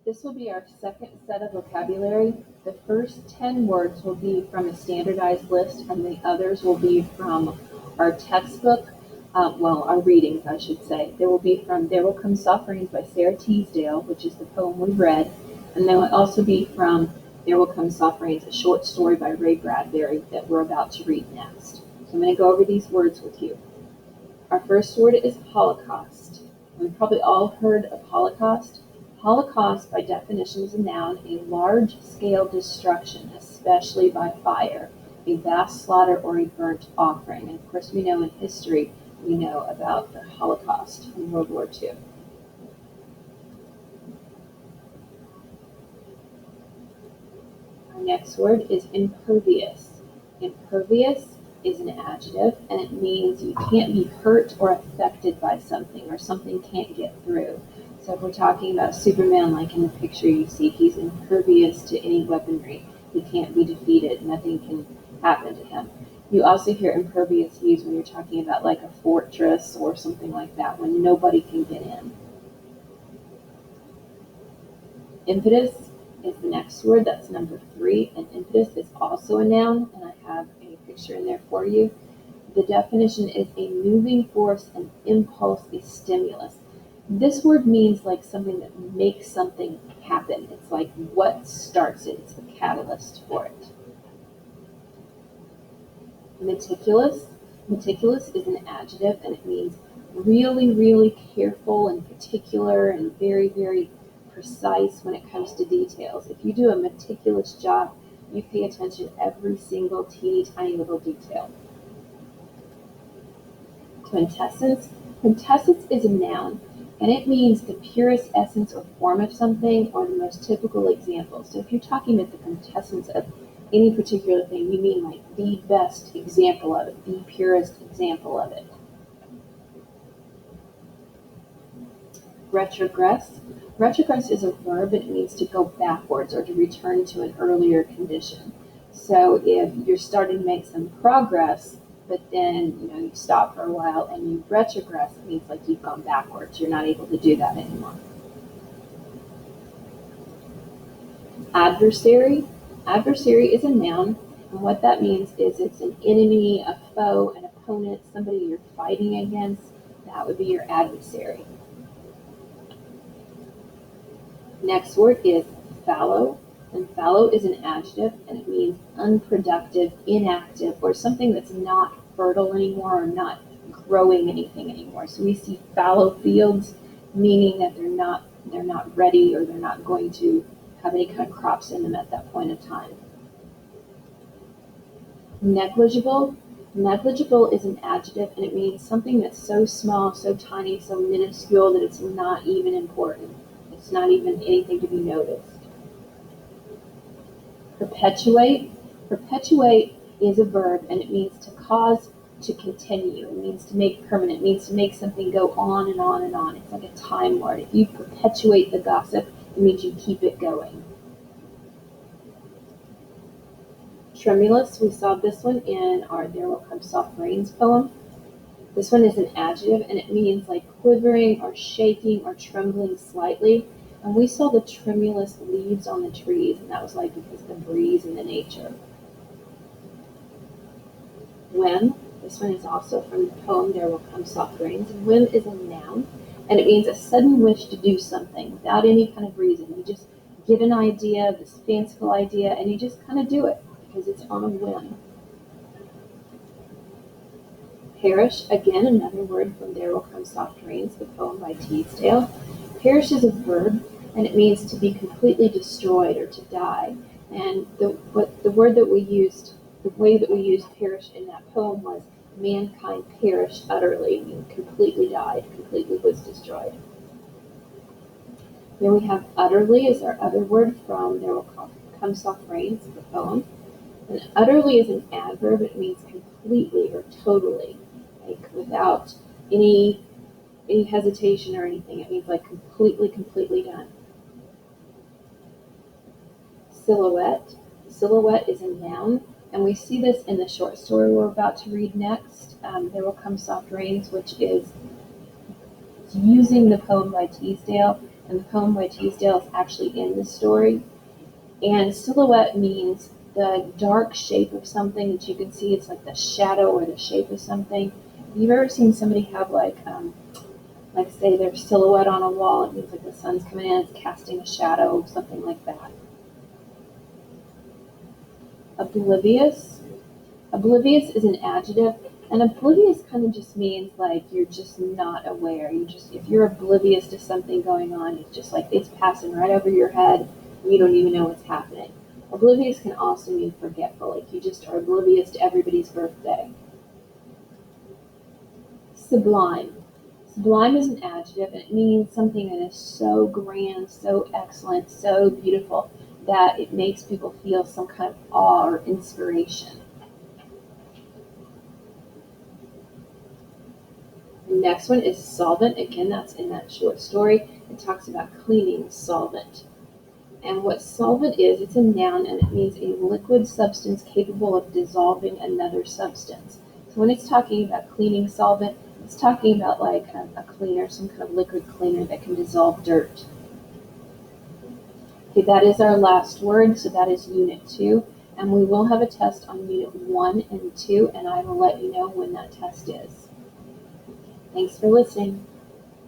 This will be our second set of vocabulary. The first 10 words will be from a standardized list, and the others will be from our textbook, our readings, I should say. They will be from There Will Come Soft Rains by Sarah Teasdale, which is the poem we read, and they will also be from There Will Come Soft Rains, a short story by Ray Bradbury that we're about to read next. So I'm going to go over these words with you. Our first word is Holocaust. We've probably all heard of Holocaust. Holocaust, by definition, is a noun, a large-scale destruction, especially by fire, a vast slaughter or a burnt offering. And of course, we know in history, we know about the Holocaust in World War II. Our next word is impervious. Impervious is an adjective, and it means you can't be hurt or affected by something, or something can't get through. So if we're talking about Superman, like in the picture you see, he's impervious to any weaponry. He can't be defeated. Nothing can happen to him. You also hear impervious used when you're talking about like a fortress or something like that, when nobody can get in. Impetus is the next word. That's number 3. And impetus is also a noun, and I have a picture in there for you. The definition is a moving force, an impulse, a stimulus. This word means like something that makes something happen. It's like what starts it. It's the catalyst for it. Meticulous. Meticulous is an adjective, and it means really, really careful and particular and very, very precise when it comes to details. If you do a meticulous job, you pay attention to every single teeny tiny little detail. Quintessence. Quintessence is a noun, and it means the purest essence or form of something, or the most typical example. So if you're talking about the quintessence of any particular thing, you mean like the best example of it, the purest example of it. Retrogress. Retrogress is a verb, and it means to go backwards or to return to an earlier condition. So if you're starting to make some progress, but then you stop for a while and you retrogress, it means like you've gone backwards. You're not able to do that anymore. Adversary. Adversary is a noun, and what that means is it's an enemy, a foe, an opponent, somebody you're fighting against. That would be your adversary. Next word is fallow, and fallow is an adjective, and it means unproductive, inactive, or something that's not fertile anymore or not growing anything anymore. So we see fallow fields, meaning that they're not ready, or they're not going to have any kind of crops in them at that point of time. Negligible. Negligible is an adjective, and it means something that's so small, so tiny, so minuscule that it's not even important. It's not even anything to be noticed. Perpetuate. Perpetuate is a verb, and it means to cause to continue. It means to make permanent. It means to make something go on and on and on. It's like a time word. If you perpetuate the gossip, it means you keep it going. Tremulous. We saw this one in our There Will Come Soft Rains poem. This one is an adjective, and it means like quivering or shaking or trembling slightly. And we saw the tremulous leaves on the trees, and that was like because of the breeze and the nature. Whim. This one is also from the poem There Will Come Soft Rains. Whim is a noun, and it means a sudden wish to do something without any kind of reason. You just get an idea, this fanciful idea, and you just kind of do it because it's on a whim. Parish, again, another word from There Will Come Soft Rains, the poem by Teasdale. Perish is a verb, and it means to be completely destroyed or to die. And the way that we used perish in that poem was mankind perished utterly, meaning completely died, completely was destroyed. Then we have utterly is our other word from There Will Come Soft Rains, the poem. And utterly is an adverb. It means completely or totally, like without any hesitation or anything. It means like completely done. Silhouette. Silhouette is a noun, and we see this in the short story we're about to read next, There Will Come Soft Rains, which is using the poem by Teasdale, and the poem by Teasdale is actually in the story. And silhouette means the dark shape of something that you can see. It's like the shadow or the shape of something. You've ever seen somebody have like say their silhouette on a wall? It means like the sun's coming in, it's casting a shadow, something like that. Oblivious. Oblivious is an adjective, and oblivious kind of just means like you're just not aware. If you're oblivious to something going on, it's just like it's passing right over your head, and you don't even know what's happening. Oblivious can also mean forgetful, like you just are oblivious to everybody's birthday. Sublime. Sublime is an adjective, and it means something that is so grand, so excellent, so beautiful that it makes people feel some kind of awe or inspiration. The next one is solvent. Again, that's in that short story. It talks about cleaning solvent. And what solvent is, it's a noun, and it means a liquid substance capable of dissolving another substance. So when it's talking about cleaning solvent, it's talking about like a cleaner, some kind of liquid cleaner that can dissolve dirt. Okay, that is our last word, so that is Unit 2. And we will have a test on Unit 1 and 2, and I will let you know when that test is. Thanks for listening.